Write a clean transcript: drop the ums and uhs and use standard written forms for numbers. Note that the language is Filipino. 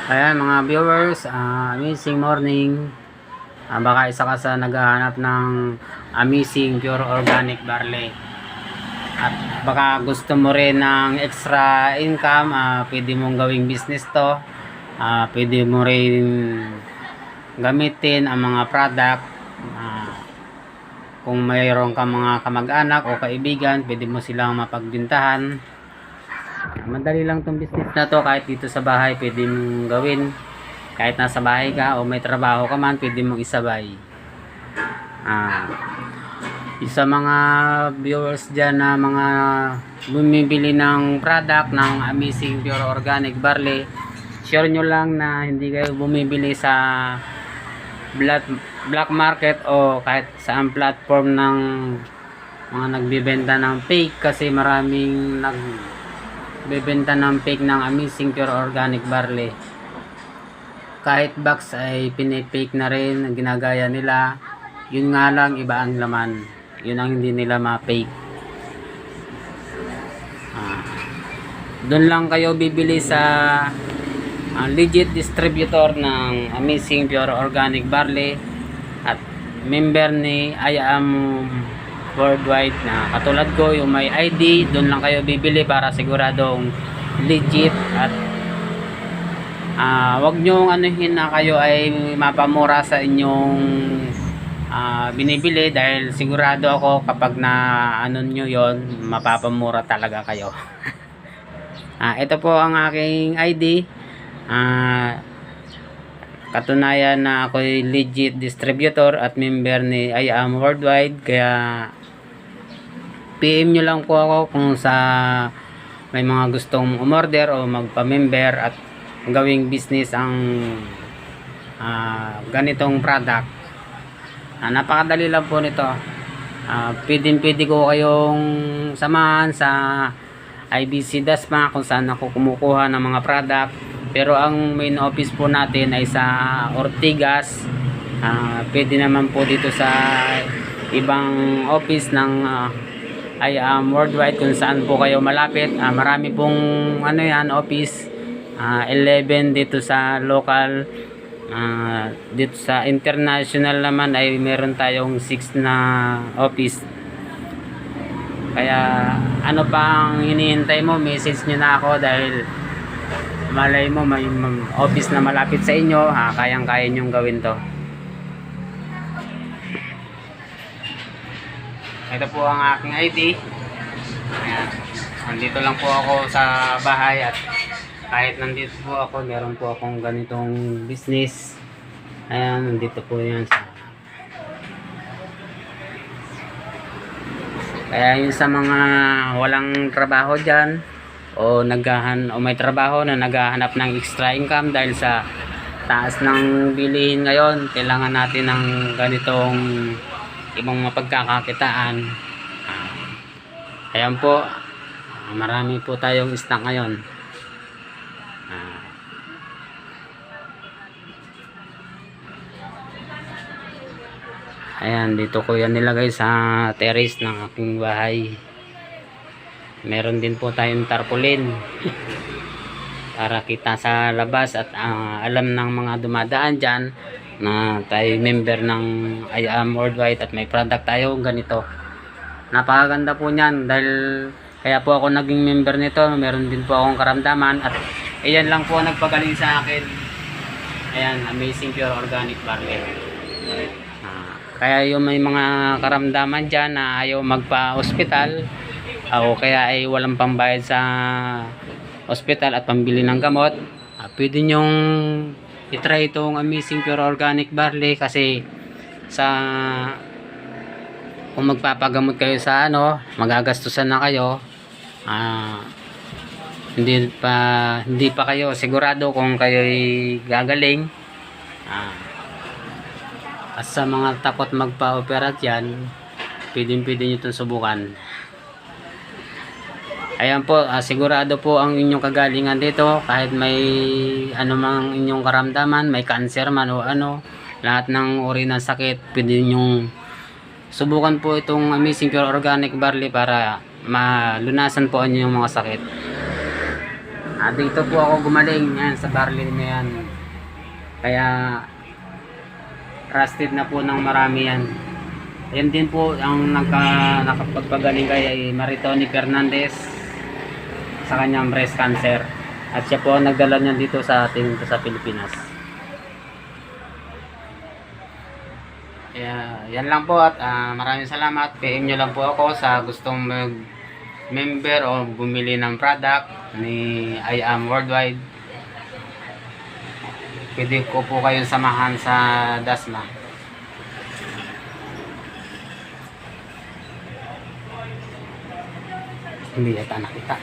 Ayan mga viewers, amazing morning. Baka isa ka sa naghahanap ng amazing pure organic barley. At baka gusto mo rin ng extra income, pwede mong gawing business to. Pwede mo rin gamitin ang mga product. Kung mayroon ka mga kamag-anak o kaibigan, pwede mo silang mapagbintahan. Madali lang tong business na to, kahit dito sa bahay pwede mong gawin, kahit nasa bahay ka o may trabaho ka man, pwede mong isabay. Isa mga viewers dyan na mga bumibili ng product ng amazing pure organic barley, sure nyo lang na hindi kayo bumibili sa black market o kahit saan platform ng mga nagbibenta ng fake, kasi maraming bebenta ng fake ng amazing pure organic barley. Kahit box ay pinipake na rin, ginagaya nila. Yun nga lang, iba ang laman. Yun ang hindi nila ma-fake. Doon lang kayo bibili sa legit distributor ng amazing pure organic barley at member ni I Am Worldwide, na katulad ko, yung may ID. Doon lang kayo bibili para siguradong legit. At wag nyo anuhin na kayo ay mapamura sa inyong binibili, dahil sigurado ako kapag na ano nyo yon, mapapamura talaga kayo. Ito po ang aking ID. Katunayan na ako'y legit distributor at member ni I Am Worldwide, kaya PM nyo lang po ako kung sa may mga gustong umorder o magpa-member at gawing business ang ganitong product. Napakadali lang po nito. Pwede ko kayong samahan sa IBC Dasma kung saan ako kumukuha ng mga product. Pero ang main office po natin ay sa Ortigas. Pwede naman po dito sa ibang office ng I Am Worldwide kung saan po kayo malapit. Marami pong office. 11 dito sa local. Dito sa international naman ay meron tayong 6 na office. Kaya ano pang hinihintay mo, message nyo na ako, dahil malay mo may office na malapit sa inyo. Kayang-kaya nyong gawin to. Ito po ang aking ID. Ayan. Nandito lang po ako sa bahay, at kahit nandito po ako, meron po akong ganitong business. Ayan, nandito po yan sa... Kaya yun sa mga walang trabaho dyan, o may trabaho na naghahanap ng extra income dahil sa taas ng bilihin ngayon, kailangan natin ng ganitong ibang mapagkakakitaan. Ayan po, marami po tayong stock ngayon. Ayan, dito ko yan nilagay sa terrace ng aking bahay. Meron din po tayong tarpaulin para kita sa labas, at alam ng mga dumadaan dyan na tayo member ng I Am Worldwide at may product tayo ganito. Napakaganda po niyan, dahil kaya po ako naging member nito. Meron din po akong karamdaman, at ayan lang po nagpagaling sa akin. Ayan, amazing pure organic barley. Kaya yung may mga karamdaman dyan na ayaw magpa-hospital, o kaya ay walang pambayad sa hospital at pambili ng gamot, pwede nyong itry itong amazing pure organic barley. Kasi kung magpapagamot kayo sa magagastusan na kayo, hindi pa kayo sigurado kung kayo'y gagaling. At sa mga takot magpa-opera dyan, pwede nyo itong subukan. Ayan po, sigurado po ang inyong kagalingan dito. Kahit may mang inyong karamdaman, may cancer man o lahat ng uri ng sakit, pwede nyong subukan po itong amazing pure organic barley para malunasan po ang inyong mga sakit. Dito po ako gumaling yan sa barley na yan. Kaya rusted na po ng marami yan. Yan din po ang nakapagpagaling kay Maritoni Fernandez sa kanyang breast cancer. At siya po ang nagdala niyan dito sa atin dito sa Pilipinas. Kaya yan lang po at maraming salamat. PM nyo lang po ako sa gustong member o bumili ng product ni I Am Worldwide. Pwede ko po kayong samahan sa Dasma. Hindi yata nakita.